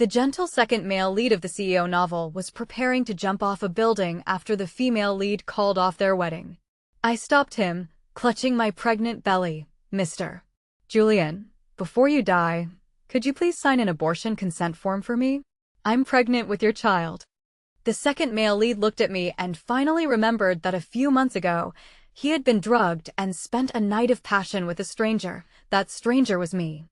The gentle second male lead of the CEO novel was preparing to jump off a building after the female lead called off their wedding. I stopped him, clutching my pregnant belly. "Mr. Julian, before you die, could you please sign an abortion consent form for me? I'm pregnant with your child." The second male lead looked at me and finally remembered that a few months ago, he had been drugged and spent a night of passion with a stranger. That stranger was me.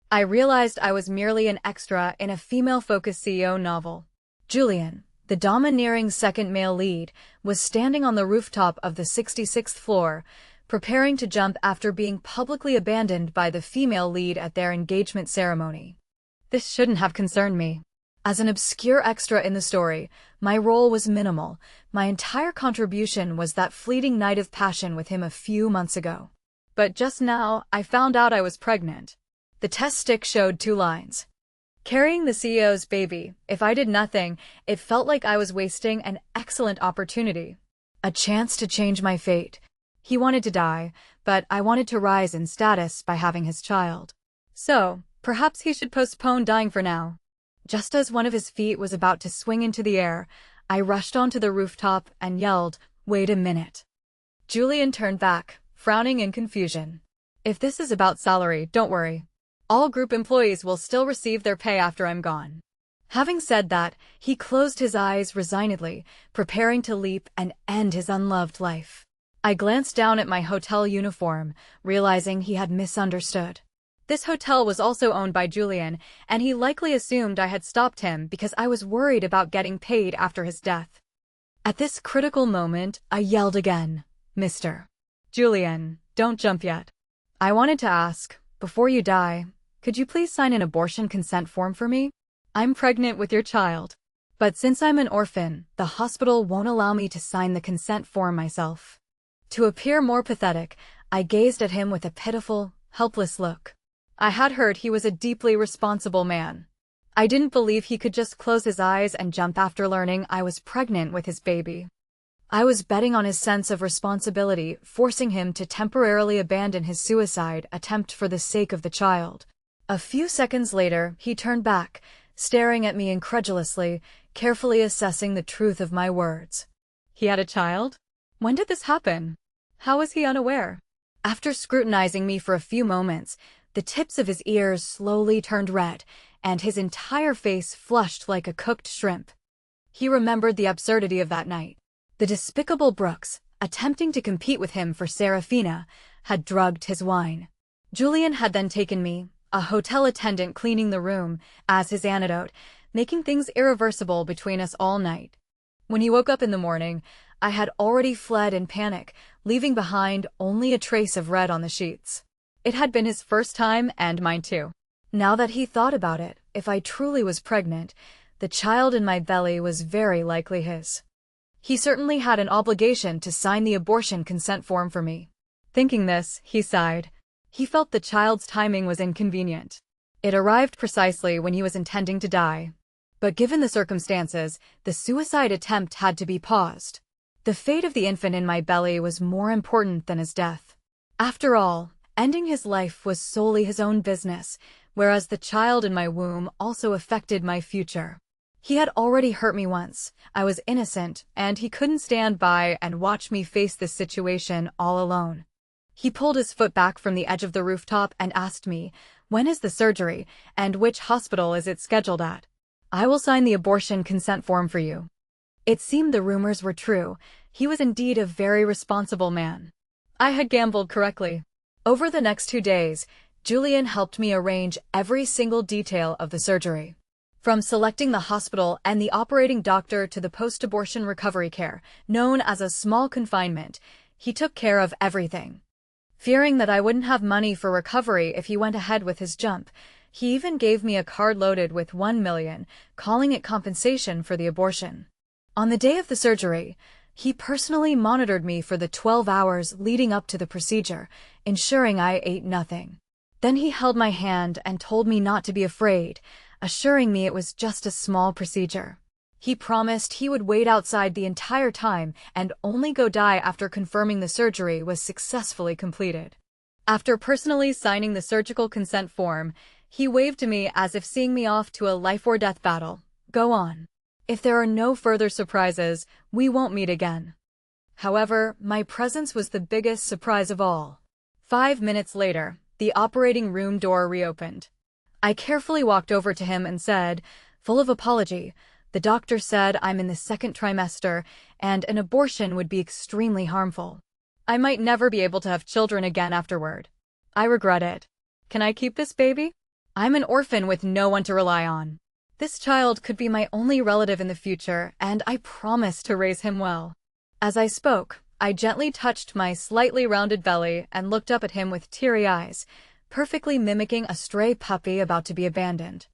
I realized I was merely an extra in a female-focused CEO novel. Julian, the domineering second male lead, was standing on the rooftop of the 66th floor, preparing to jump after being publicly abandoned by the female lead at their engagement ceremony. This shouldn't have concerned me. As an obscure extra in the story, my role was minimal. My entire contribution was that fleeting night of passion with him a few months ago. But just now, I found out I was pregnant. The test stick showed 2 lines. Carrying the CEO's baby, if I did nothing, it felt like I was wasting an excellent opportunity. A chance to change my fate. He wanted to die, but I wanted to rise in status by having his child. So, perhaps he should postpone dying for now. Just as one of his feet was about to swing into the air, I rushed onto the rooftop and yelled, "Wait a minute." Julian turned back, frowning in confusion. "If this is about salary, don't worry. All group employees will still receive their pay after I'm gone." Having said that, he closed his eyes resignedly, preparing to leap and end his unloved life. I glanced down at my hotel uniform, realizing he had misunderstood. This hotel was also owned by Julian, and he likely assumed I had stopped him because I was worried about getting paid after his death. At this critical moment, I yelled again, "Mr. Julian, don't jump yet. I wanted to ask, before you die, could you please sign an abortion consent form for me? I'm pregnant with your child. But since I'm an orphan, the hospital won't allow me to sign the consent form myself." To appear more pathetic, I gazed at him with a pitiful, helpless look. I had heard he was a deeply responsible man. I didn't believe he could just close his eyes and jump after learning I was pregnant with his baby. I was betting on his sense of responsibility, forcing him to temporarily abandon his suicide attempt for the sake of the child. A few seconds later, he turned back, staring at me incredulously, carefully assessing the truth of my words. He had a child? When did this happen? How was he unaware? After scrutinizing me for a few moments, the tips of his ears slowly turned red, and his entire face flushed like a cooked shrimp. He remembered the absurdity of that night. The despicable Brooks, attempting to compete with him for Serafina, had drugged his wine. Julian had then taken me, a hotel attendant cleaning the room, as his antidote, making things irreversible between us all night. When he woke up in the morning, I had already fled in panic, leaving behind only a trace of red on the sheets. It had been his first time, and mine too. Now that he thought about it, if I truly was pregnant, the child in my belly was very likely his. He certainly had an obligation to sign the abortion consent form for me. Thinking this, he sighed. He felt the child's timing was inconvenient. It arrived precisely when he was intending to die. But given the circumstances, the suicide attempt had to be paused. The fate of the infant in my belly was more important than his death. After all, ending his life was solely his own business, whereas the child in my womb also affected my future. He had already hurt me once. I was innocent, and he couldn't stand by and watch me face this situation all alone. He pulled his foot back from the edge of the rooftop and asked me, "When is the surgery, and which hospital is it scheduled at? I will sign the abortion consent form for you." It seemed the rumors were true. He was indeed a very responsible man. I had gambled correctly. Over the next 2 days, Julian helped me arrange every single detail of the surgery. From selecting the hospital and the operating doctor to the post-abortion recovery care, known as a small confinement, he took care of everything. Fearing that I wouldn't have money for recovery if he went ahead with his jump, he even gave me a card loaded with 1 million, calling it compensation for the abortion. On the day of the surgery, he personally monitored me for the 12 hours leading up to the procedure, ensuring I ate nothing. Then he held my hand and told me not to be afraid, assuring me it was just a small procedure. He promised he would wait outside the entire time and only go die after confirming the surgery was successfully completed. After personally signing the surgical consent form, He waved to me as if seeing me off to a life-or-death battle. Go on. If there are no further surprises, we won't meet again. However, my presence was the biggest surprise of all. 5 minutes later, the operating room door reopened. I carefully walked over to him and said, full of apology, the doctor said I'm in the second trimester and an abortion would be extremely harmful. I might never be able to have children again afterward. I regret it. Can I keep this baby? I'm an orphan with no one to rely on. This child could be my only relative in the future, and I promise to raise him well. As I spoke, I gently touched my slightly rounded belly and looked up at him with teary eyes, perfectly mimicking a stray puppy about to be abandoned.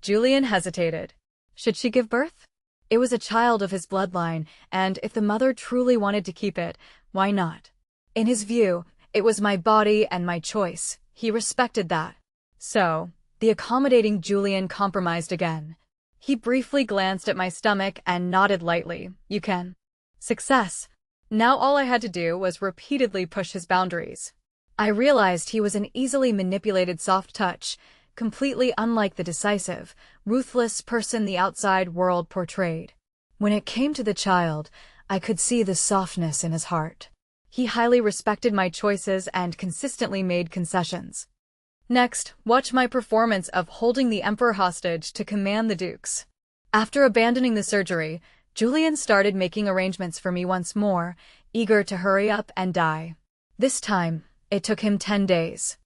Julian hesitated. Should she give birth? It was a child of his bloodline, and if the mother truly wanted to keep it, why not? In his view, it was my body and my choice. He respected that. So, the accommodating Julian compromised again. He briefly glanced at my stomach and nodded lightly. You can. Success. Now all I had to do was repeatedly push his boundaries. I realized he was an easily manipulated soft touch, completely unlike the decisive, ruthless person the outside world portrayed. When it came to the child, I could see the softness in his heart. He highly respected my choices and consistently made concessions. Next, watch my performance of holding the Emperor hostage to command the Dukes. After abandoning the surgery, Julian started making arrangements for me once more, eager to hurry up and die. This time, it took him 10 days.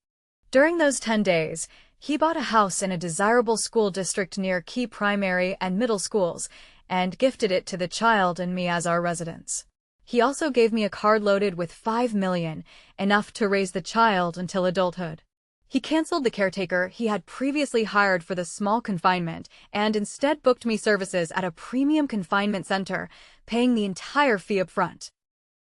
During those 10 days, he bought a house in a desirable school district near key primary and middle schools and gifted it to the child and me as our residents. He also gave me a card loaded with $5 million, enough to raise the child until adulthood. He canceled the caretaker he had previously hired for the small confinement and instead booked me services at a premium confinement center, paying the entire fee up front.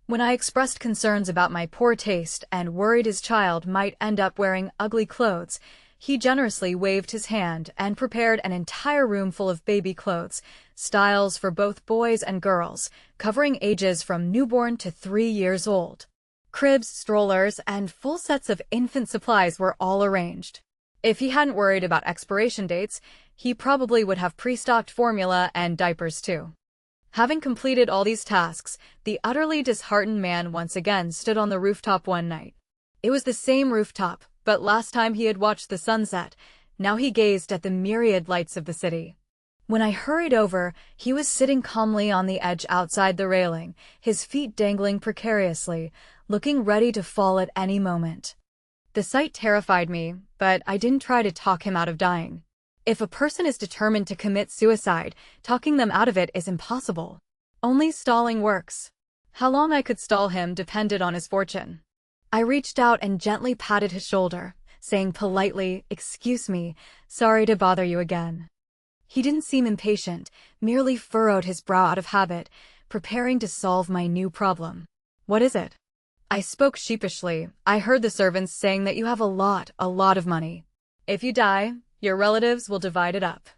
When I expressed concerns about my poor taste and worried his child might end up wearing ugly clothes, he generously waved his hand and prepared an entire room full of baby clothes, styles for both boys and girls, covering ages from newborn to 3 years old. Cribs, strollers, and full sets of infant supplies were all arranged. If he hadn't worried about expiration dates, he probably would have pre-stocked formula and diapers too. Having completed all these tasks, the utterly disheartened man once again stood on the rooftop one night. It was the same rooftop, but last time he had watched the sunset, now he gazed at the myriad lights of the city. When I hurried over, he was sitting calmly on the edge outside the railing, his feet dangling precariously, looking ready to fall at any moment. The sight terrified me, but I didn't try to talk him out of dying. If a person is determined to commit suicide, talking them out of it is impossible. Only stalling works. How long I could stall him depended on his fortune. I reached out and gently patted his shoulder, saying politely, "Excuse me, sorry to bother you again." He didn't seem impatient, merely furrowed his brow out of habit, preparing to solve my new problem. "What is it?" I spoke sheepishly. "I heard the servants saying that you have a lot of money. If you die, your relatives will divide it up.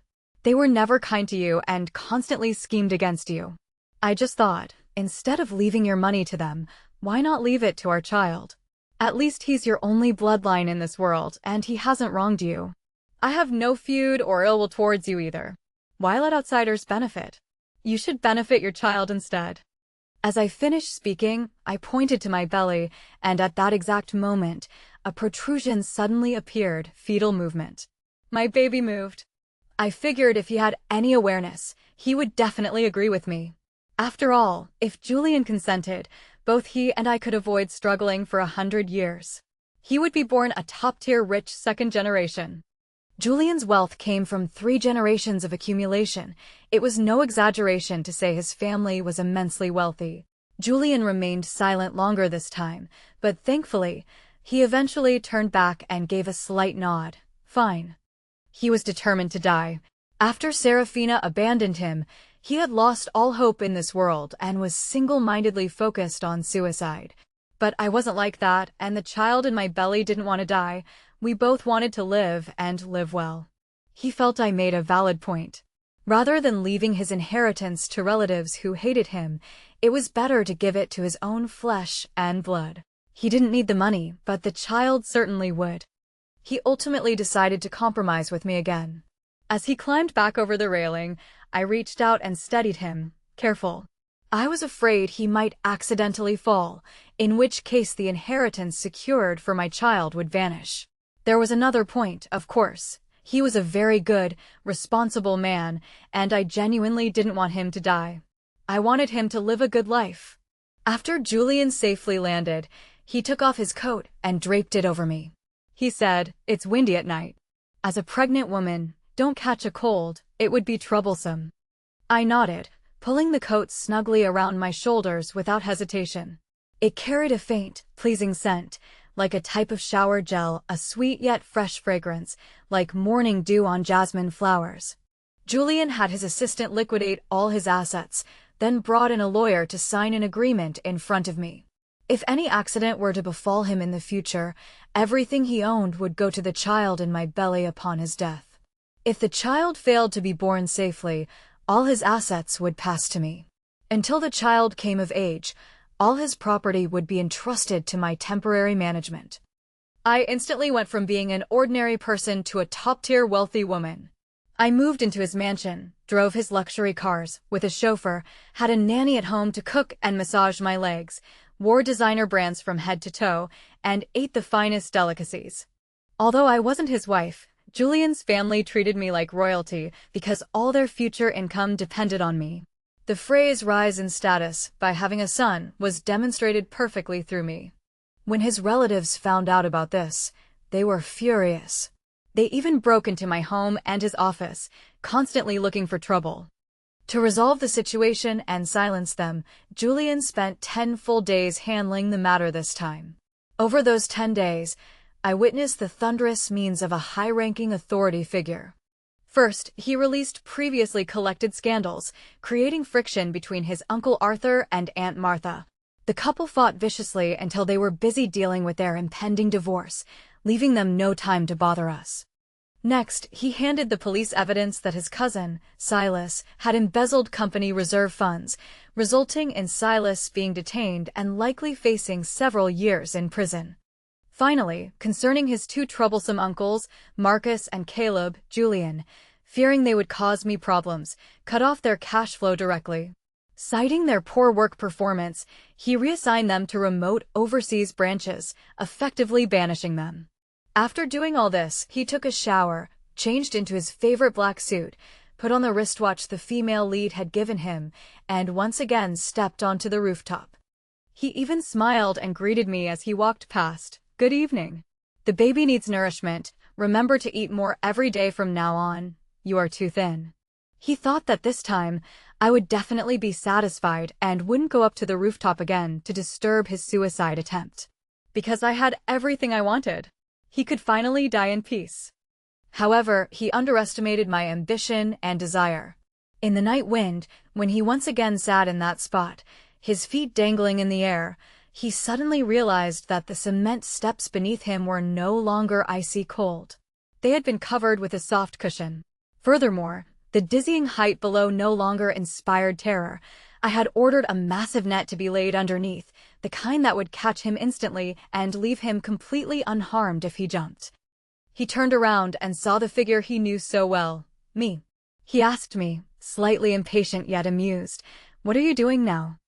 They were never kind to you and constantly schemed against you. I just thought, instead of leaving your money to them, why not leave it to our child? At least he's your only bloodline in this world, and he hasn't wronged you. I have no feud or ill will towards you either. Why let outsiders benefit? You should benefit your child instead." As I finished speaking, I pointed to my belly, and at that exact moment, a protrusion suddenly appeared, fetal movement. My baby moved. I figured if he had any awareness, he would definitely agree with me. After all, if Julian consented, both he and I could avoid struggling for 100 years. He would be born a top-tier rich second generation. Julian's wealth came from 3 generations of accumulation. It was no exaggeration to say his family was immensely wealthy. Julian remained silent longer this time, but thankfully, he eventually turned back and gave a slight nod. Fine. He was determined to die. After Serafina abandoned him, he had lost all hope in this world and was single-mindedly focused on suicide. But I wasn't like that, and the child in my belly didn't want to die. We both wanted to live and live well. He felt I made a valid point. Rather than leaving his inheritance to relatives who hated him, it was better to give it to his own flesh and blood. He didn't need the money, but the child certainly would. He ultimately decided to compromise with me again. As he climbed back over the railing, I reached out and steadied him, careful. I was afraid he might accidentally fall, in which case the inheritance secured for my child would vanish. There was another point, of course. He was a very good, responsible man, and I genuinely didn't want him to die. I wanted him to live a good life. After Julian safely landed, he took off his coat and draped it over me. He said, "It's windy at night. As a pregnant woman, don't catch a cold, it would be troublesome." I nodded, pulling the coat snugly around my shoulders without hesitation. It carried a faint, pleasing scent, like a type of shower gel, a sweet yet fresh fragrance, like morning dew on jasmine flowers. Julian had his assistant liquidate all his assets, then brought in a lawyer to sign an agreement in front of me. If any accident were to befall him in the future, everything he owned would go to the child in my belly upon his death. If the child failed to be born safely, all his assets would pass to me. Until the child came of age, all his property would be entrusted to my temporary management. I instantly went from being an ordinary person to a top-tier wealthy woman. I moved into his mansion, drove his luxury cars, with a chauffeur, had a nanny at home to cook and massage my legs, wore designer brands from head to toe, and ate the finest delicacies. Although I wasn't his wife, Julian's family treated me like royalty because all their future income depended on me. The phrase "rise in status" by having a son was demonstrated perfectly through me. When his relatives found out about this, they were furious. They even broke into my home and his office, constantly looking for trouble. To resolve the situation and silence them, Julian spent 10 full days handling the matter this time. Over those 10 days, I witnessed the thunderous means of a high-ranking authority figure. First, he released previously collected scandals, creating friction between his Uncle Arthur and Aunt Martha. The couple fought viciously until they were busy dealing with their impending divorce, leaving them no time to bother us. Next, he handed the police evidence that his cousin, Silas, had embezzled company reserve funds, resulting in Silas being detained and likely facing several years in prison. Finally, concerning his two troublesome uncles, Marcus and Caleb, Julian, fearing they would cause me problems, cut off their cash flow directly. Citing their poor work performance, he reassigned them to remote overseas branches, effectively banishing them. After doing all this, he took a shower, changed into his favorite black suit, put on the wristwatch the female lead had given him, and once again stepped onto the rooftop. He even smiled and greeted me as he walked past. "Good evening. The baby needs nourishment. Remember to eat more every day from now on. You are too thin." He thought that this time, I would definitely be satisfied and wouldn't go up to the rooftop again to disturb his suicide attempt. Because I had everything I wanted. He could finally die in peace. However, he underestimated my ambition and desire. In the night wind, when he once again sat in that spot, his feet dangling in the air, he suddenly realized that the cement steps beneath him were no longer icy cold. They had been covered with a soft cushion. Furthermore, the dizzying height below no longer inspired terror. I had ordered a massive net to be laid underneath, the kind that would catch him instantly and leave him completely unharmed if he jumped. He turned around and saw the figure he knew so well, me. He asked me, slightly impatient yet amused, "What are you doing now?"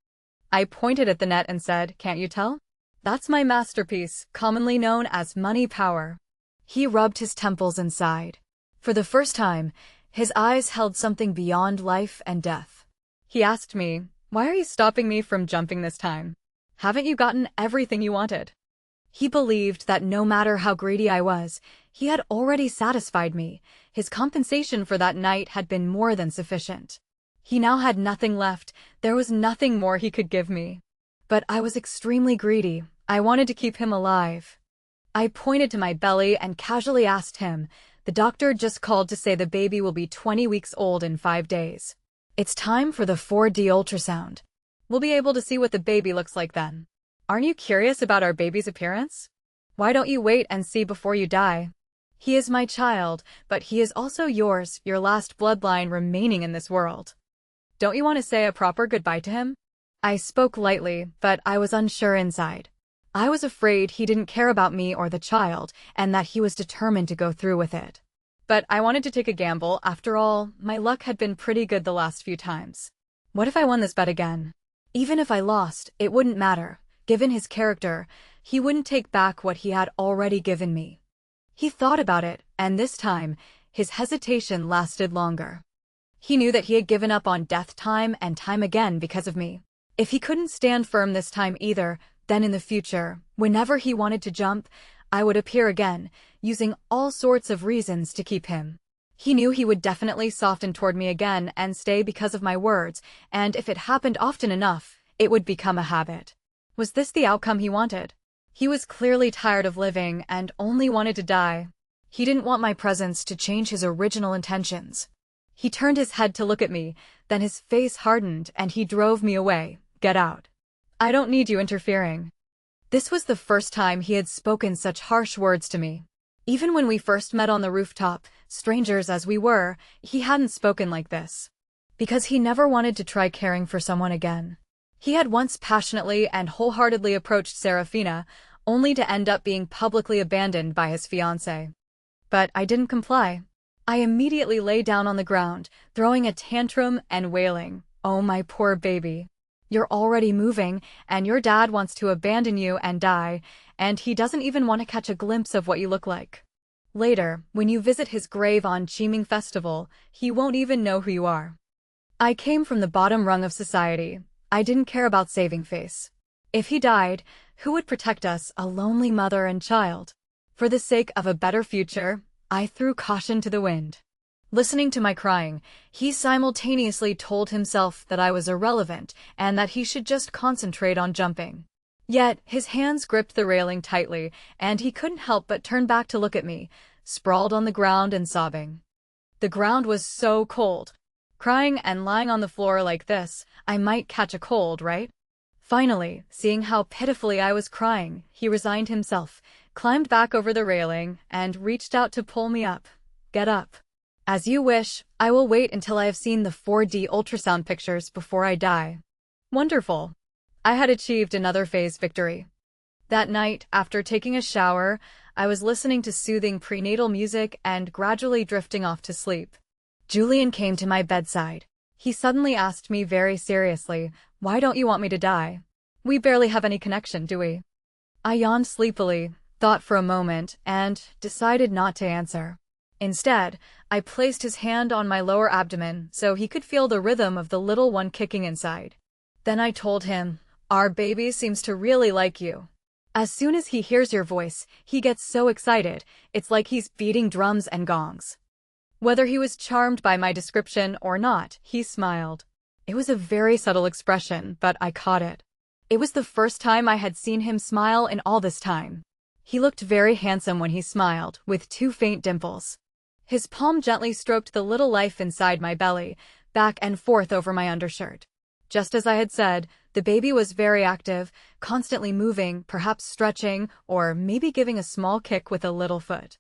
I pointed at the net and said, "Can't you tell? That's my masterpiece, commonly known as money power." He rubbed his temples and sighed. For the first time, his eyes held something beyond life and death. He asked me, "Why are you stopping me from jumping this time? Haven't you gotten everything you wanted?" He believed that no matter how greedy I was, he had already satisfied me. His compensation for that night had been more than sufficient. He now had nothing left. There was nothing more he could give me. But I was extremely greedy. I wanted to keep him alive. I pointed to my belly and casually asked him, "The doctor just called to say the baby will be 20 weeks old in 5 days. It's time for the 4D ultrasound. We'll be able to see what the baby looks like then. Aren't you curious about our baby's appearance? Why don't you wait and see before you die? He is my child, but he is also yours, your last bloodline remaining in this world. Don't you want to say a proper goodbye to him?" I spoke lightly, but I was unsure inside. I was afraid he didn't care about me or the child, and that he was determined to go through with it. But I wanted to take a gamble. After all, my luck had been pretty good the last few times. What if I won this bet again? Even if I lost, it wouldn't matter. Given his character, he wouldn't take back what he had already given me. He thought about it, and this time, his hesitation lasted longer. He knew that he had given up on death time and time again because of me. If he couldn't stand firm this time either, then in the future, whenever he wanted to jump, I would appear again, using all sorts of reasons to keep him. He knew he would definitely soften toward me again and stay because of my words, and if it happened often enough, it would become a habit. Was this the outcome he wanted? He was clearly tired of living and only wanted to die. He didn't want my presence to change his original intentions. He turned his head to look at me, then his face hardened and he drove me away. Get out. I don't need you interfering. This was the first time he had spoken such harsh words to me. Even when we first met on the rooftop, strangers as we were, he hadn't spoken like this. Because he never wanted to try caring for someone again. He had once passionately and wholeheartedly approached Serafina, only to end up being publicly abandoned by his fiancée. But I didn't comply. I immediately lay down on the ground, throwing a tantrum and wailing, "Oh, my poor baby. You're already moving, and your dad wants to abandon you and die, and he doesn't even want to catch a glimpse of what you look like. Later, when you visit his grave on Qiming Festival, he won't even know who you are." I came from the bottom rung of society. I didn't care about saving face. If he died, who would protect us, a lonely mother and child? For the sake of a better future, I threw caution to the wind. Listening to my crying, he simultaneously told himself that I was irrelevant and that he should just concentrate on jumping. Yet, his hands gripped the railing tightly, and he couldn't help but turn back to look at me, sprawled on the ground and sobbing. The ground was so cold. Crying and lying on the floor like this, I might catch a cold, right? Finally, seeing how pitifully I was crying, he resigned himself, climbed back over the railing, and reached out to pull me up. Get up. As you wish, I will wait until I have seen the 4D ultrasound pictures before I die. Wonderful. I had achieved another phase victory. That night, after taking a shower, I was listening to soothing prenatal music and gradually drifting off to sleep. Julian came to my bedside. He suddenly asked me very seriously, "Why don't you want me to die? We barely have any connection, do we?" I yawned sleepily, thought for a moment, and decided not to answer. Instead, I placed his hand on my lower abdomen so he could feel the rhythm of the little one kicking inside. Then I told him, "Our baby seems to really like you. As soon as he hears your voice, he gets so excited, it's like he's beating drums and gongs." Whether he was charmed by my description or not, he smiled. It was a very subtle expression, but I caught it. It was the first time I had seen him smile in all this time. He looked very handsome when he smiled, with 2 faint dimples. His palm gently stroked the little life inside my belly, back and forth over my undershirt. Just as I had said, the baby was very active, constantly moving, perhaps stretching, or maybe giving a small kick with a little foot.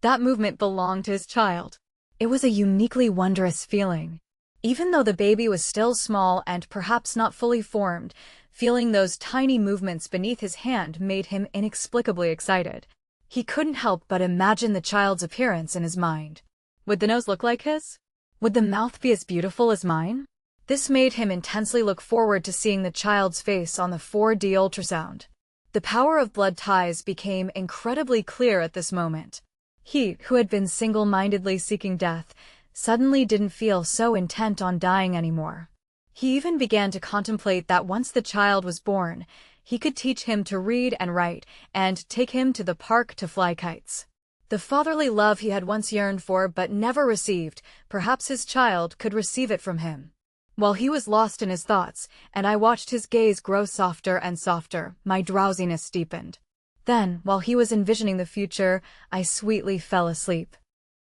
That movement belonged to his child. It was a uniquely wondrous feeling. Even though the baby was still small and perhaps not fully formed, feeling those tiny movements beneath his hand made him inexplicably excited. He couldn't help but imagine the child's appearance in his mind. Would the nose look like his? Would the mouth be as beautiful as mine? This made him intensely look forward to seeing the child's face on the 4D ultrasound. The power of blood ties became incredibly clear at this moment. He, who had been single-mindedly seeking death, suddenly didn't feel so intent on dying anymore. He even began to contemplate that once the child was born, he could teach him to read and write, and take him to the park to fly kites. The fatherly love he had once yearned for but never received, perhaps his child could receive it from him. While he was lost in his thoughts, and I watched his gaze grow softer and softer, my drowsiness deepened. Then, while he was envisioning the future, I sweetly fell asleep.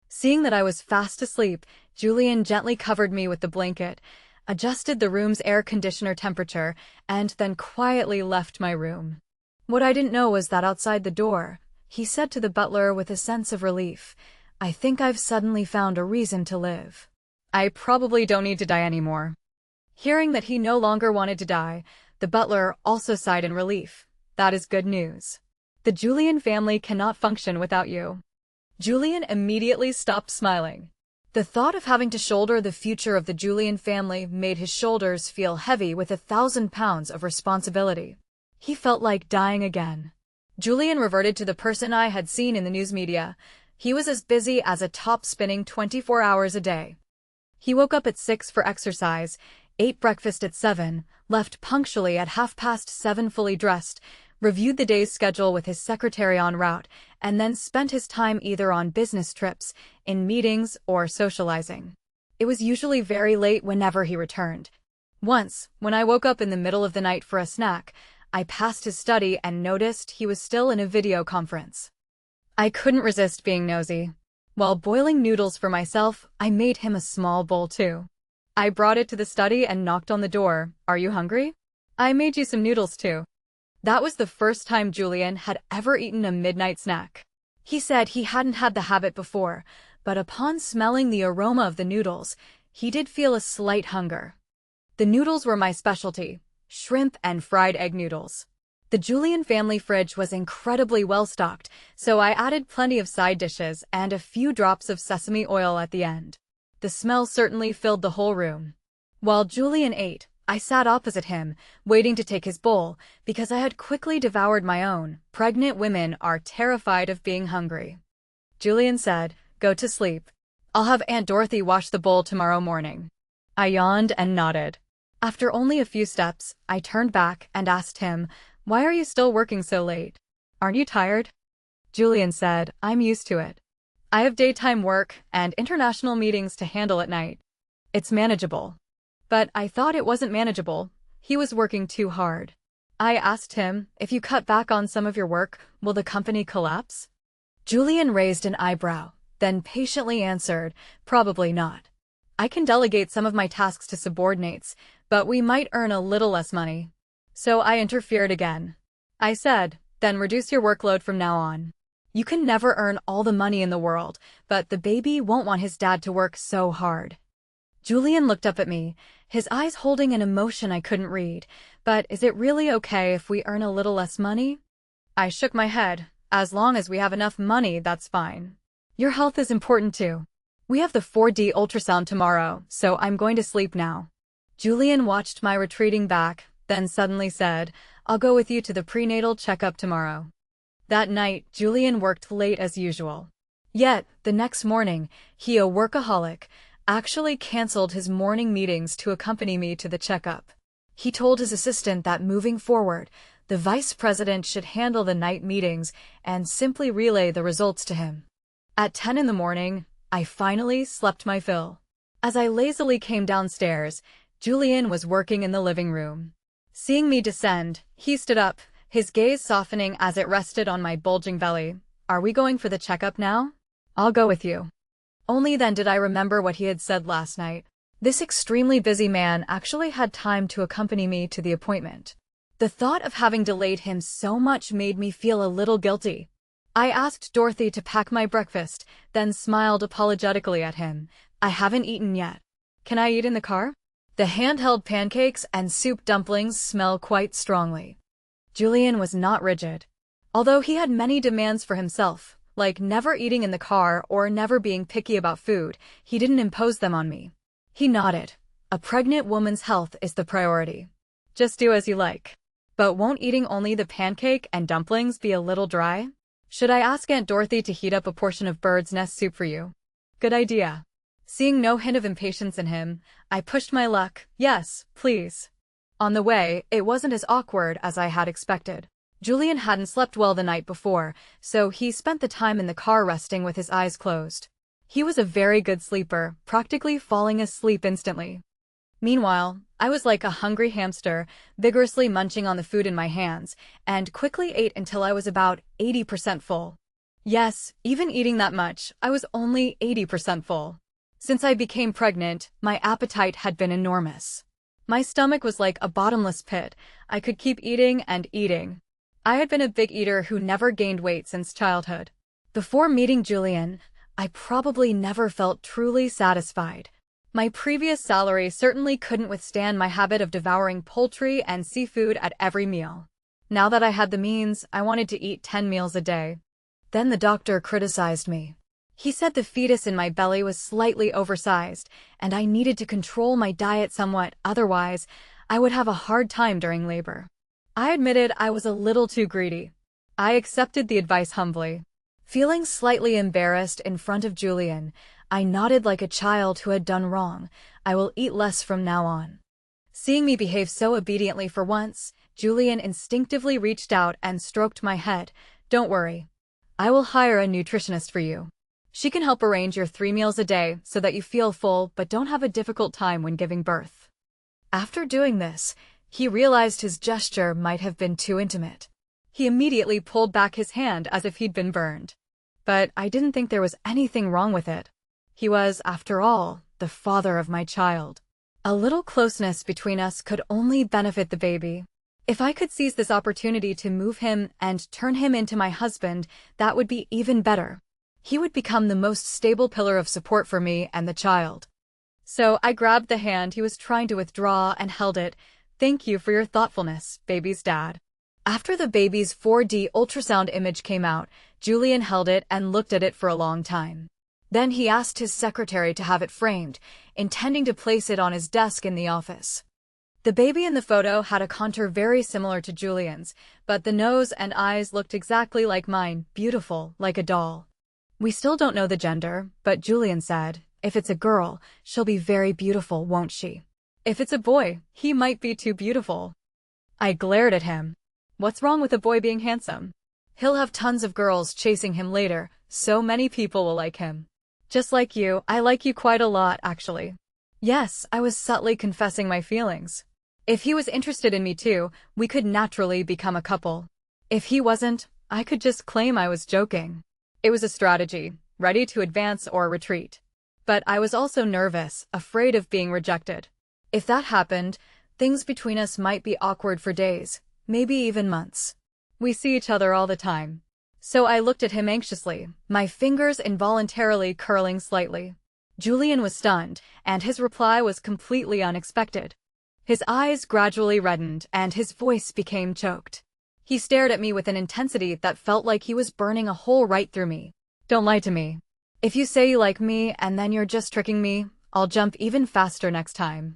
Seeing that I was fast asleep, Julian gently covered me with the blanket, adjusted the room's air conditioner temperature, and then quietly left my room. What I didn't know was that outside the door, he said to the butler with a sense of relief, "I think I've suddenly found a reason to live. I probably don't need to die anymore." Hearing that he no longer wanted to die, the butler also sighed in relief. That is good news. The Julian family cannot function without you. Julian immediately stopped smiling. The thought of having to shoulder the future of the Julian family made his shoulders feel heavy with 1,000 pounds of responsibility. He felt like dying again. Julian reverted to the person I had seen in the news media. He was as busy as a top spinning 24 hours a day. He woke up at 6 for exercise, ate breakfast at 7, left punctually at 7:30 fully dressed, reviewed the day's schedule with his secretary en route, and then spent his time either on business trips, in meetings, or socializing. It was usually very late whenever he returned. Once, when I woke up in the middle of the night for a snack, I passed his study and noticed he was still in a video conference. I couldn't resist being nosy. While boiling noodles for myself, I made him a small bowl too. I brought it to the study and knocked on the door. "Are you hungry? I made you some noodles too." That was the first time Julian had ever eaten a midnight snack. He said he hadn't had the habit before, but upon smelling the aroma of the noodles, he did feel a slight hunger. The noodles were my specialty, shrimp and fried egg noodles. The Julian family fridge was incredibly well-stocked, so I added plenty of side dishes and a few drops of sesame oil at the end. The smell certainly filled the whole room. While Julian ate, I sat opposite him, waiting to take his bowl, because I had quickly devoured my own. Pregnant women are terrified of being hungry. Julian said, "Go to sleep. I'll have Aunt Dorothy wash the bowl tomorrow morning." I yawned and nodded. After only a few steps, I turned back and asked him, "Why are you still working so late? Aren't you tired?" Julian said, "I'm used to it. I have daytime work and international meetings to handle at night. It's manageable." But I thought it wasn't manageable. He was working too hard. I asked him, "If you cut back on some of your work, will the company collapse?" Julian raised an eyebrow, then patiently answered, "Probably not. I can delegate some of my tasks to subordinates, but we might earn a little less money." So I interfered again. I said, "Then reduce your workload from now on. You can never earn all the money in the world, but the baby won't want his dad to work so hard." Julian looked up at me, his eyes holding an emotion I couldn't read. "But is it really okay if we earn a little less money?" I shook my head. "As long as we have enough money, that's fine. Your health is important too. We have the 4D ultrasound tomorrow, so I'm going to sleep now." Julian watched my retreating back, then suddenly said, "I'll go with you to the prenatal checkup tomorrow." That night, Julian worked late as usual. Yet, the next morning, he, a workaholic, actually canceled his morning meetings to accompany me to the checkup. He told his assistant that moving forward, the vice president should handle the night meetings and simply relay the results to him. At 10 in the morning, I finally slept my fill. As I lazily came downstairs, Julian was working in the living room. Seeing me descend, he stood up, his gaze softening as it rested on my bulging belly. "Are we going for the checkup now? I'll go with you." Only then did I remember what he had said last night. This extremely busy man actually had time to accompany me to the appointment. The thought of having delayed him so much made me feel a little guilty. I asked Dorothy to pack my breakfast, then smiled apologetically at him. "I haven't eaten yet. Can I eat in the car? The handheld pancakes and soup dumplings smell quite strongly." Julian was not rigid. Although he had many demands for himself, like never eating in the car or never being picky about food, he didn't impose them on me. He nodded. "A pregnant woman's health is the priority. Just do as you like. But won't eating only the pancake and dumplings be a little dry? Should I ask Aunt Dorothy to heat up a portion of bird's nest soup for you?" "Good idea." Seeing no hint of impatience in him, I pushed my luck. "Yes, please." On the way, it wasn't as awkward as I had expected. Julian hadn't slept well the night before, so he spent the time in the car resting with his eyes closed. He was a very good sleeper, practically falling asleep instantly. Meanwhile, I was like a hungry hamster, vigorously munching on the food in my hands, and quickly ate until I was about 80% full. Yes, even eating that much, I was only 80% full. Since I became pregnant, my appetite had been enormous. My stomach was like a bottomless pit. I could keep eating and eating. I had been a big eater who never gained weight since childhood. Before meeting Julian, I probably never felt truly satisfied. My previous salary certainly couldn't withstand my habit of devouring poultry and seafood at every meal. Now that I had the means, I wanted to eat 10 meals a day. Then the doctor criticized me. He said the fetus in my belly was slightly oversized, and I needed to control my diet somewhat, otherwise, I would have a hard time during labor. I admitted I was a little too greedy. I accepted the advice humbly. Feeling slightly embarrassed in front of Julian, I nodded like a child who had done wrong. I will eat less from now on. Seeing me behave so obediently for once, Julian instinctively reached out and stroked my head. Don't worry. I will hire a nutritionist for you. She can help arrange your 3 meals a day so that you feel full but don't have a difficult time when giving birth. After doing this, he realized his gesture might have been too intimate. He immediately pulled back his hand as if he'd been burned. But I didn't think there was anything wrong with it. He was, after all, the father of my child. A little closeness between us could only benefit the baby. If I could seize this opportunity to move him and turn him into my husband, that would be even better. He would become the most stable pillar of support for me and the child. So I grabbed the hand he was trying to withdraw and held it. Thank you for your thoughtfulness, baby's dad. After the baby's 4D ultrasound image came out, Julian held it and looked at it for a long time. Then he asked his secretary to have it framed, intending to place it on his desk in the office. The baby in the photo had a contour very similar to Julian's, but the nose and eyes looked exactly like mine, beautiful, like a doll. We still don't know the gender, but Julian said, if it's a girl, she'll be very beautiful, won't she? If it's a boy, he might be too beautiful. I glared at him. What's wrong with a boy being handsome? He'll have tons of girls chasing him later, so many people will like him. Just like you, I like you quite a lot, actually. Yes, I was subtly confessing my feelings. If he was interested in me too, we could naturally become a couple. If he wasn't, I could just claim I was joking. It was a strategy, ready to advance or retreat. But I was also nervous, afraid of being rejected. If that happened, things between us might be awkward for days, maybe even months. We see each other all the time. So I looked at him anxiously, my fingers involuntarily curling slightly. Julian was stunned, and his reply was completely unexpected. His eyes gradually reddened, and his voice became choked. He stared at me with an intensity that felt like he was burning a hole right through me. Don't lie to me. If you say you like me and then you're just tricking me, I'll jump even faster next time.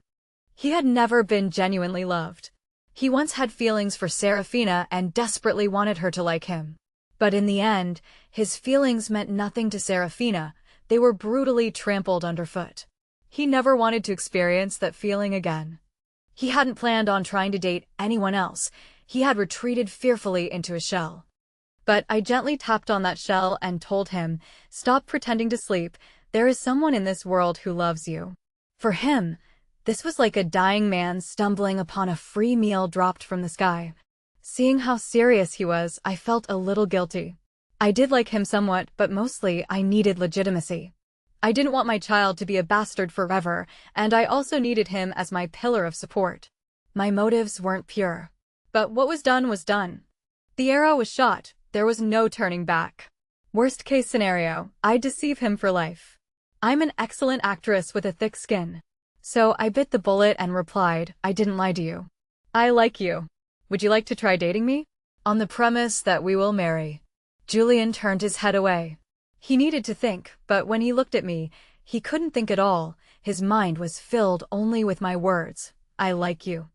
He had never been genuinely loved. He once had feelings for Serafina and desperately wanted her to like him. But in the end, his feelings meant nothing to Serafina. They were brutally trampled underfoot. He never wanted to experience that feeling again. He hadn't planned on trying to date anyone else. He had retreated fearfully into a shell. But I gently tapped on that shell and told him, stop pretending to sleep. There is someone in this world who loves you. For him, this was like a dying man stumbling upon a free meal dropped from the sky. Seeing how serious he was, I felt a little guilty. I did like him somewhat, but mostly I needed legitimacy. I didn't want my child to be a bastard forever, and I also needed him as my pillar of support. My motives weren't pure. But what was done was done. The arrow was shot. There was no turning back. Worst case scenario, I'd deceive him for life. I'm an excellent actress with a thick skin. So I bit the bullet and replied, I didn't lie to you. I like you. Would you like to try dating me? On the premise that we will marry. Julian turned his head away. He needed to think, but when he looked at me, he couldn't think at all. His mind was filled only with my words. I like you.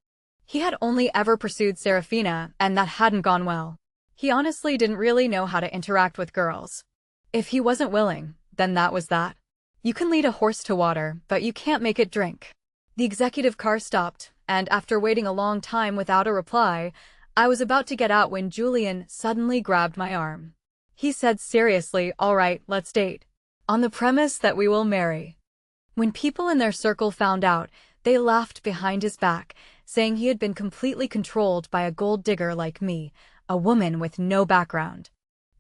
He had only ever pursued Serafina, and that hadn't gone well. He honestly didn't really know how to interact with girls. If he wasn't willing, then that was that. You can lead a horse to water, but you can't make it drink. The executive car stopped, and after waiting a long time without a reply, I was about to get out when Julian suddenly grabbed my arm. He said seriously, all right, let's date. On the premise that we will marry. When people in their circle found out, they laughed behind his back, saying he had been completely controlled by a gold digger like me, a woman with no background.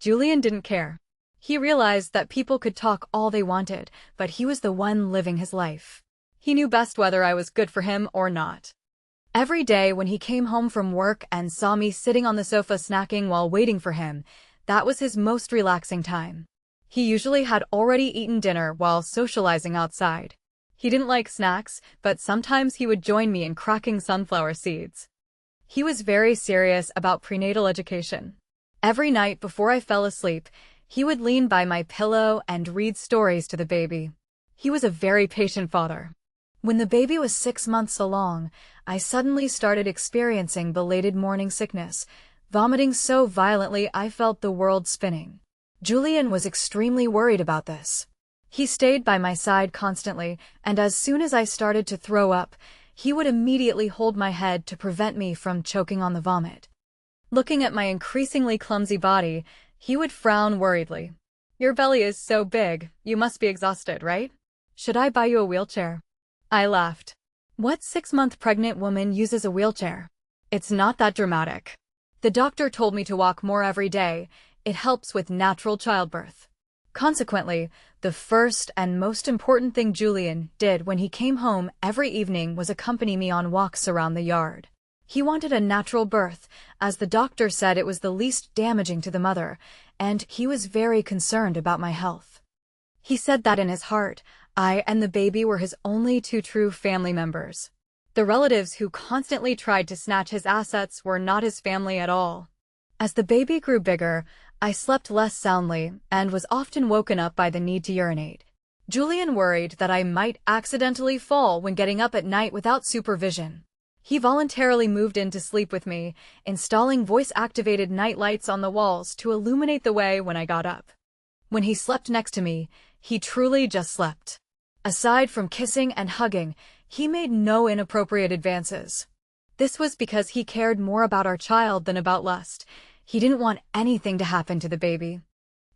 Julian didn't care. He realized that people could talk all they wanted, but he was the one living his life. He knew best whether I was good for him or not. Every day when he came home from work and saw me sitting on the sofa snacking while waiting for him, that was his most relaxing time. He usually had already eaten dinner while socializing outside. He didn't like snacks, but sometimes he would join me in cracking sunflower seeds. He was very serious about prenatal education. Every night before I fell asleep, he would lean by my pillow and read stories to the baby. He was a very patient father. When the baby was 6 months along, I suddenly started experiencing belated morning sickness, vomiting so violently I felt the world spinning. Julian was extremely worried about this. He stayed by my side constantly, and as soon as I started to throw up, he would immediately hold my head to prevent me from choking on the vomit. Looking at my increasingly clumsy body, he would frown worriedly. "Your belly is so big, you must be exhausted, right? Should I buy you a wheelchair?" I laughed. What 6-month pregnant woman uses a wheelchair? It's not that dramatic. The doctor told me to walk more every day. It helps with natural childbirth. Consequently, the first and most important thing Julian did when he came home every evening was accompany me on walks around the yard. He wanted a natural birth, as the doctor said it was the least damaging to the mother, and he was very concerned about my health. He said that in his heart, I and the baby were his only two true family members. The relatives who constantly tried to snatch his assets were not his family at all. As the baby grew bigger, I slept less soundly and was often woken up by the need to urinate. Julian worried that I might accidentally fall when getting up at night without supervision. He voluntarily moved in to sleep with me, installing voice-activated night lights on the walls to illuminate the way when I got up. When he slept next to me, he truly just slept. Aside from kissing and hugging, he made no inappropriate advances. This was because he cared more about our child than about lust. He didn't want anything to happen to the baby.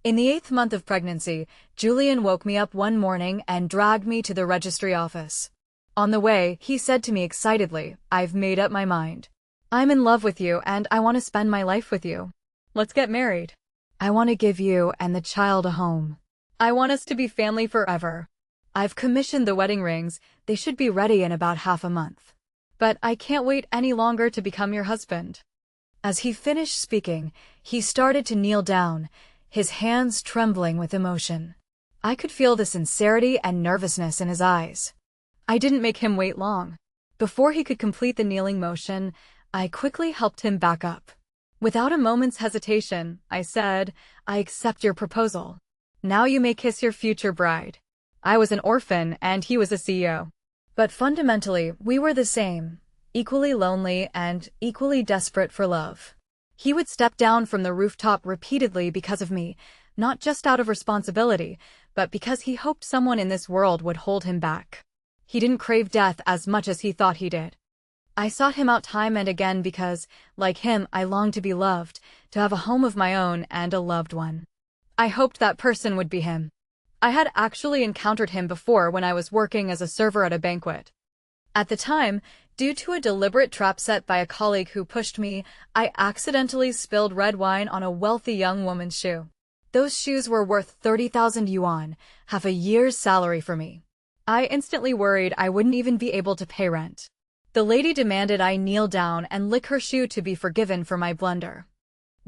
In the 8th month of pregnancy, Julian woke me up one morning and dragged me to the registry office. On the way, he said to me excitedly, "I've made up my mind. I'm in love with you and I want to spend my life with you. Let's get married. I want to give you and the child a home. I want us to be family forever. I've commissioned the wedding rings. They should be ready in about half a month. But I can't wait any longer to become your husband." As he finished speaking, he started to kneel down, his hands trembling with emotion. I could feel the sincerity and nervousness in his eyes. I didn't make him wait long. Before he could complete the kneeling motion, I quickly helped him back up. Without a moment's hesitation, I said, "I accept your proposal. Now you may kiss your future bride." I was an orphan and he was a CEO. But fundamentally, we were the same. Equally lonely and equally desperate for love. He would step down from the rooftop repeatedly because of me, not just out of responsibility, but because he hoped someone in this world would hold him back. He didn't crave death as much as he thought he did. I sought him out time and again because, like him, I longed to be loved, to have a home of my own and a loved one. I hoped that person would be him. I had actually encountered him before when I was working as a server at a banquet. At the time, due to a deliberate trap set by a colleague who pushed me, I accidentally spilled red wine on a wealthy young woman's shoe. Those shoes were worth 30,000 yuan, half a year's salary for me. I instantly worried I wouldn't even be able to pay rent. The lady demanded I kneel down and lick her shoe to be forgiven for my blunder.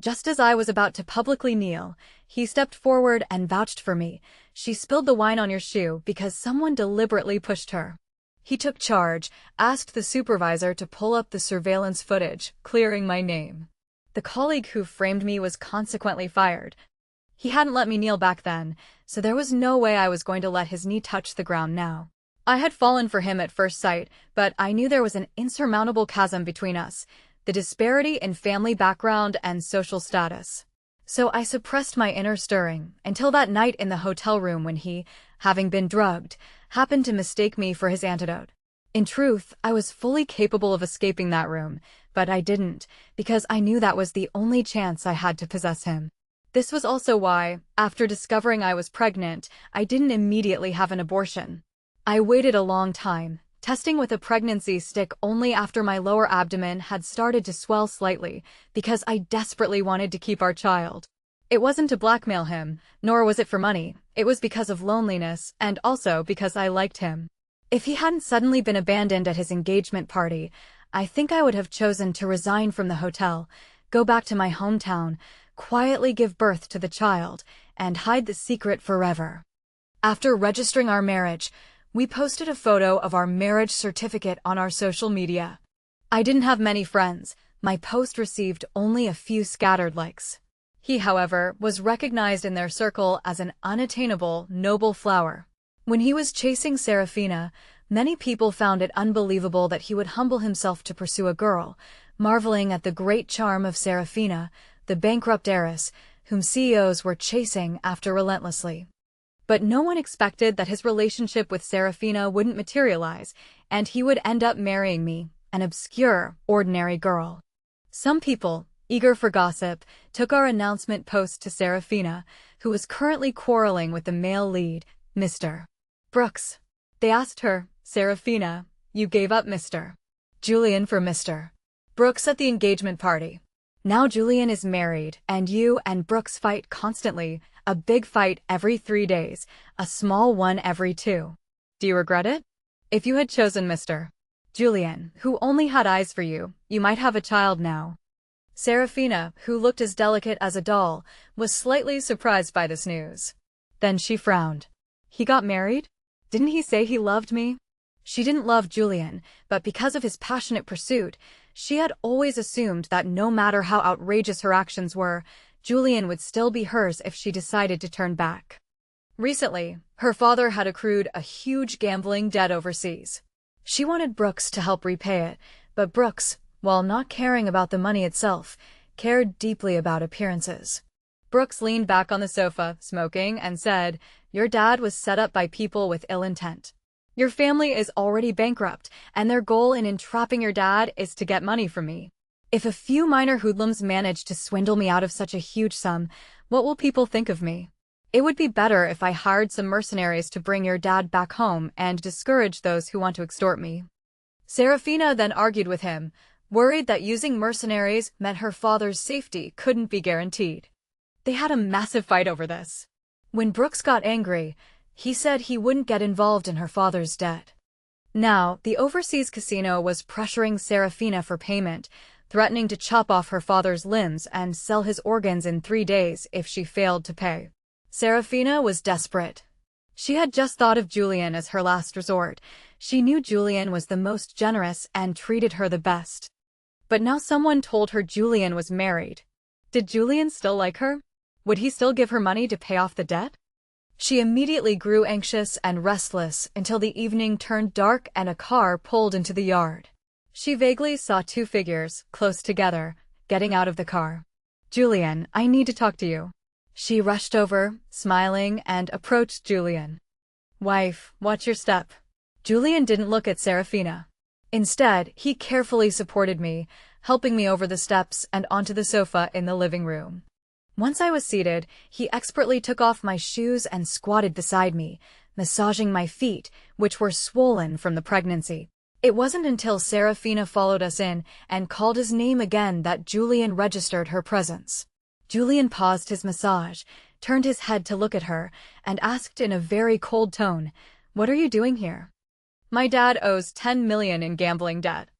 Just as I was about to publicly kneel, he stepped forward and vouched for me. "She spilled the wine on your shoe because someone deliberately pushed her." He took charge, asked the supervisor to pull up the surveillance footage, clearing my name. The colleague who framed me was consequently fired. He hadn't let me kneel back then, so there was no way I was going to let his knee touch the ground now. I had fallen for him at first sight, but I knew there was an insurmountable chasm between us, the disparity in family background and social status. So I suppressed my inner stirring until that night in the hotel room when he, having been drugged, happened to mistake me for his antidote. In truth, I was fully capable of escaping that room, but I didn't, because I knew that was the only chance I had to possess him. This was also why, after discovering I was pregnant, I didn't immediately have an abortion. I waited a long time, testing with a pregnancy stick only after my lower abdomen had started to swell slightly, because I desperately wanted to keep our child. It wasn't to blackmail him, nor was it for money. It was because of loneliness, and also because I liked him. If he hadn't suddenly been abandoned at his engagement party, I think I would have chosen to resign from the hotel, go back to my hometown, quietly give birth to the child, and hide the secret forever. After registering our marriage, we posted a photo of our marriage certificate on our social media. I didn't have many friends, My post received only a few scattered likes. He, however, was recognized in their circle as an unattainable, noble flower. When he was chasing Serafina, many people found it unbelievable that he would humble himself to pursue a girl, marveling at the great charm of Serafina, the bankrupt heiress, whom CEOs were chasing after relentlessly. But no one expected that his relationship with Serafina wouldn't materialize, and he would end up marrying me, an obscure, ordinary girl. Some people, eager for gossip, took our announcement post to Serafina, who was currently quarreling with the male lead, Mr. Brooks. They asked her, "Serafina, you gave up Mr. Julian for Mr. Brooks at the engagement party. Now Julian is married, and you and Brooks fight constantly, a big fight every 3 days, a small one every 2. Do you regret it? If you had chosen Mr. Julian, who only had eyes for you, you might have a child now." Serafina, who looked as delicate as a doll, was slightly surprised by this news. Then she frowned. He got married? Didn't he say he loved me? She didn't love Julian, but because of his passionate pursuit, she had always assumed that no matter how outrageous her actions were, Julian would still be hers if she decided to turn back. Recently, her father had accrued a huge gambling debt overseas. She wanted Brooks to help repay it, but Brooks, while not caring about the money itself, cared deeply about appearances. Brooks leaned back on the sofa, smoking, and said, "Your dad was set up by people with ill intent. Your family is already bankrupt, and their goal in entrapping your dad is to get money from me. If a few minor hoodlums manage to swindle me out of such a huge sum, what will people think of me? It would be better if I hired some mercenaries to bring your dad back home and discourage those who want to extort me." Serafina then argued with him, worried that using mercenaries meant her father's safety couldn't be guaranteed. They had a massive fight over this. When Brooks got angry, he said he wouldn't get involved in her father's debt. Now, the overseas casino was pressuring Serafina for payment, threatening to chop off her father's limbs and sell his organs in 3 days if she failed to pay. Serafina was desperate. She had just thought of Julian as her last resort. She knew Julian was the most generous and treated her the best. But now someone told her Julian was married. Did Julian still like her? Would he still give her money to pay off the debt? She immediately grew anxious and restless until the evening turned dark and a car pulled into the yard. She vaguely saw 2 figures, close together, getting out of the car. "Julian, I need to talk to you." She rushed over, smiling, and approached Julian. "Wife, watch your step." Julian didn't look at Serafina. Instead, he carefully supported me, helping me over the steps and onto the sofa in the living room. Once I was seated, he expertly took off my shoes and squatted beside me, massaging my feet, which were swollen from the pregnancy. It wasn't until Serafina followed us in and called his name again that Julian registered her presence. Julian paused his massage, turned his head to look at her, and asked in a very cold tone, "What are you doing here?" "My dad owes 10 million in gambling debt.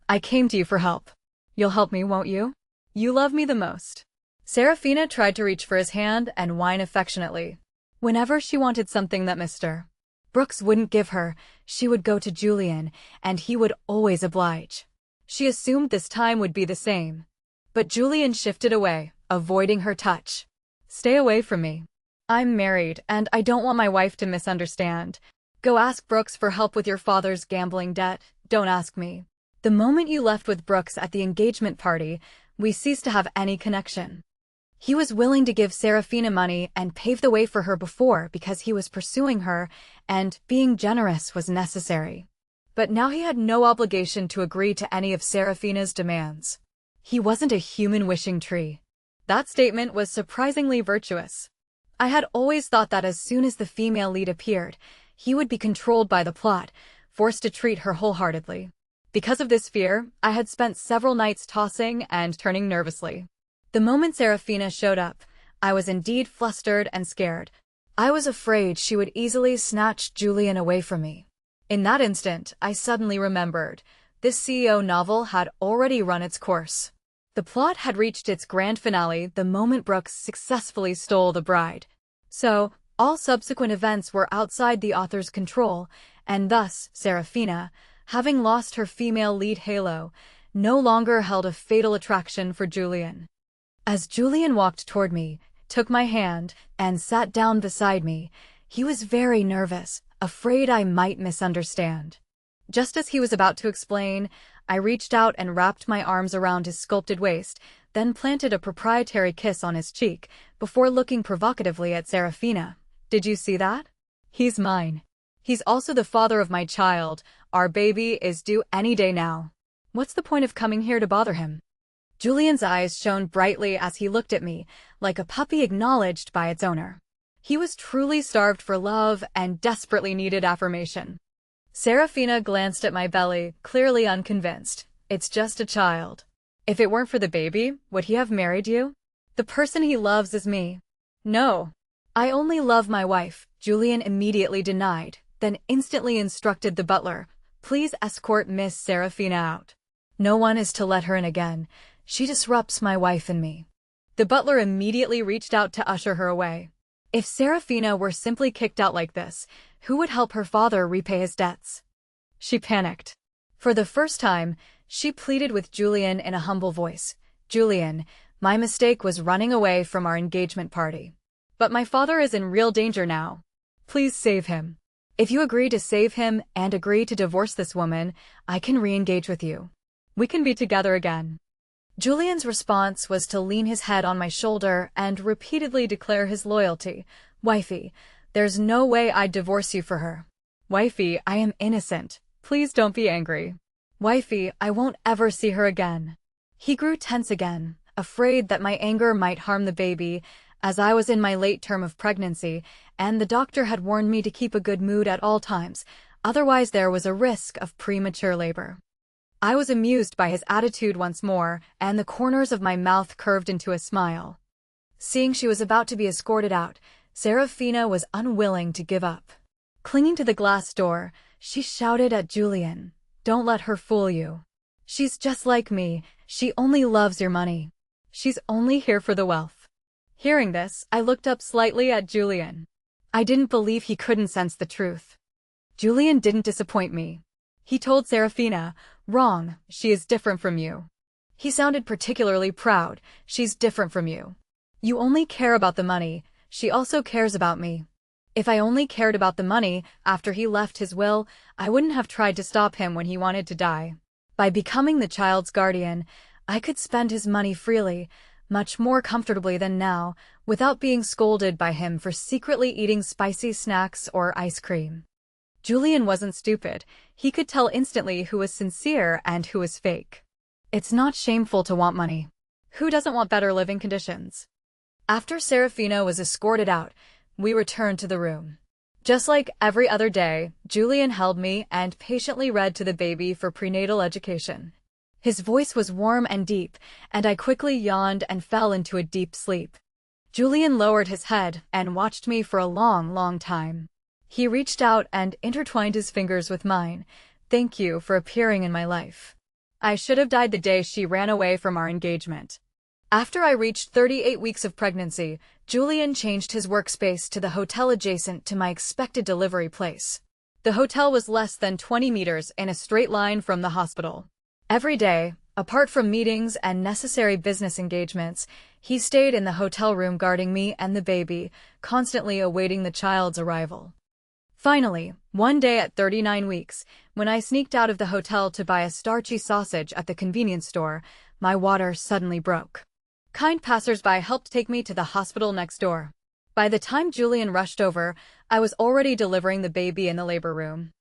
I came to you for help. You'll help me, won't you? You love me the most." Serafina tried to reach for his hand and whine affectionately. Whenever she wanted something that Mr. Brooks wouldn't give her, she would go to Julian, and he would always oblige. She assumed this time would be the same. But Julian shifted away, avoiding her touch. "Stay away from me. I'm married, and I don't want my wife to misunderstand. Go ask Brooks for help with your father's gambling debt. Don't ask me." The moment you left with Brooks at the engagement party, we ceased to have any connection. He was willing to give Serafina money and pave the way for her before because he was pursuing her, and being generous was necessary. But now he had no obligation to agree to any of Serafina's demands. He wasn't a human wishing tree. That statement was surprisingly virtuous. I had always thought that as soon as the female lead appeared, he would be controlled by the plot, forced to treat her wholeheartedly. Because of this fear, I had spent several nights tossing and turning nervously. The moment Serafina showed up, I was indeed flustered and scared. I was afraid she would easily snatch Julian away from me. In that instant, I suddenly remembered, this CEO novel had already run its course. The plot had reached its grand finale the moment Brooks successfully stole the bride. So, all subsequent events were outside the author's control, and thus, Serafina, having lost her female lead halo, no longer held a fatal attraction for Julian. As Julian walked toward me, took my hand, and sat down beside me, he was very nervous, afraid I might misunderstand. Just as he was about to explain, I reached out and wrapped my arms around his sculpted waist, then planted a proprietary kiss on his cheek, before looking provocatively at Serafina. Did you see that? He's mine. He's also the father of my child. Our baby is due any day now. What's the point of coming here to bother him? Julian's eyes shone brightly as he looked at me, like a puppy acknowledged by its owner. He was truly starved for love and desperately needed affirmation. Serafina glanced at my belly, clearly unconvinced. It's just a child. If it weren't for the baby, would he have married you? The person he loves is me. No. I only love my wife, Julian immediately denied, then instantly instructed the butler, please escort Miss Serafina out. No one is to let her in again. She disrupts my wife and me. The butler immediately reached out to usher her away. If Serafina were simply kicked out like this, who would help her father repay his debts? She panicked. For the first time, she pleaded with Julian in a humble voice. Julian, my mistake was running away from our engagement party. But my father is in real danger now. Please save him. If you agree to save him and agree to divorce this woman, I can re-engage with you. We can be together again. Julian's response was to lean his head on my shoulder and repeatedly declare his loyalty. Wifey, there's no way I'd divorce you for her. Wifey, I am innocent. Please don't be angry. Wifey, I won't ever see her again. He grew tense again, afraid that my anger might harm the baby, as I was in my late term of pregnancy, and the doctor had warned me to keep a good mood at all times, otherwise there was a risk of premature labor. I was amused by his attitude once more, and the corners of my mouth curved into a smile. Seeing she was about to be escorted out, Serafina was unwilling to give up. Clinging to the glass door, she shouted at Julian, "Don't let her fool you. She's just like me, she only loves your money. She's only here for the wealth." Hearing this, I looked up slightly at Julian. I didn't believe he couldn't sense the truth. Julian didn't disappoint me. He told Serafina, "Wrong, she is different from you." He sounded particularly proud. "She's different from you. You only care about the money, she also cares about me. If I only cared about the money after he left his will, I wouldn't have tried to stop him when he wanted to die. By becoming the child's guardian, I could spend his money freely, much more comfortably than now, without being scolded by him for secretly eating spicy snacks or ice cream." Julian wasn't stupid. He could tell instantly who was sincere and who was fake. It's not shameful to want money. Who doesn't want better living conditions? After Serafina was escorted out, we returned to the room. Just like every other day, Julian held me and patiently read to the baby for prenatal education. His voice was warm and deep, and I quickly yawned and fell into a deep sleep. Julian lowered his head and watched me for a long, long time. He reached out and intertwined his fingers with mine. "Thank you for appearing in my life. I should have died the day she ran away from our engagement." After I reached 38 weeks of pregnancy, Julian changed his workspace to the hotel adjacent to my expected delivery place. The hotel was less than 20 meters in a straight line from the hospital. Every day, apart from meetings and necessary business engagements, he stayed in the hotel room guarding me and the baby, constantly awaiting the child's arrival. Finally, one day at 39 weeks, when I sneaked out of the hotel to buy a starchy sausage at the convenience store, my water suddenly broke. Kind passersby helped take me to the hospital next door. By the time Julian rushed over, I was already delivering the baby in the labor room.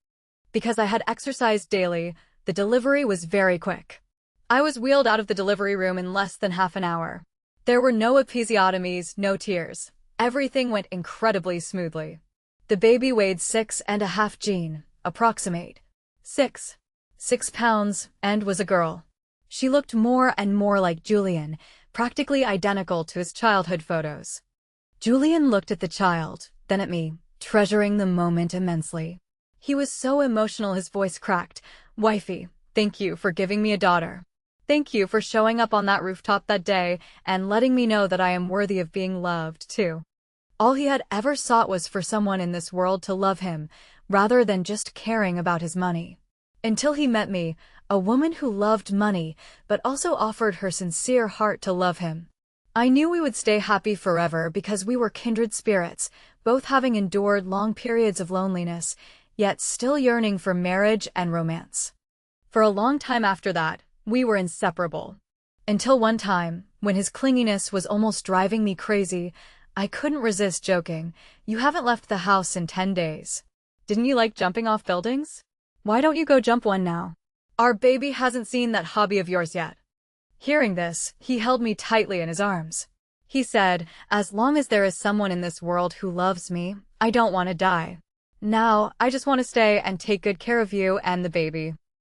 Because I had exercised daily, the delivery was very quick. I was wheeled out of the delivery room in less than half an hour. There were no episiotomies, no tears. Everything went incredibly smoothly. The baby weighed 6.5 gene, approximate 6 pounds, and was a girl. She looked more and more like Julian, practically identical to his childhood photos. Julian looked at the child, then at me, treasuring the moment immensely. He was so emotional his voice cracked. "Wifey, thank you for giving me a daughter. Thank you for showing up on that rooftop that day and letting me know that I am worthy of being loved, too." All he had ever sought was for someone in this world to love him, rather than just caring about his money. Until he met me, a woman who loved money, but also offered her sincere heart to love him. I knew we would stay happy forever because we were kindred spirits, both having endured long periods of loneliness, yet still yearning for marriage and romance. For a long time after that, we were inseparable. Until one time, when his clinginess was almost driving me crazy, I couldn't resist joking, "You haven't left the house in 10 days. Didn't you like jumping off buildings? Why don't you go jump one now? Our baby hasn't seen that hobby of yours yet." Hearing this, he held me tightly in his arms. He said, "As long as there is someone in this world who loves me, I don't want to die. Now, I just want to stay and take good care of you and the baby."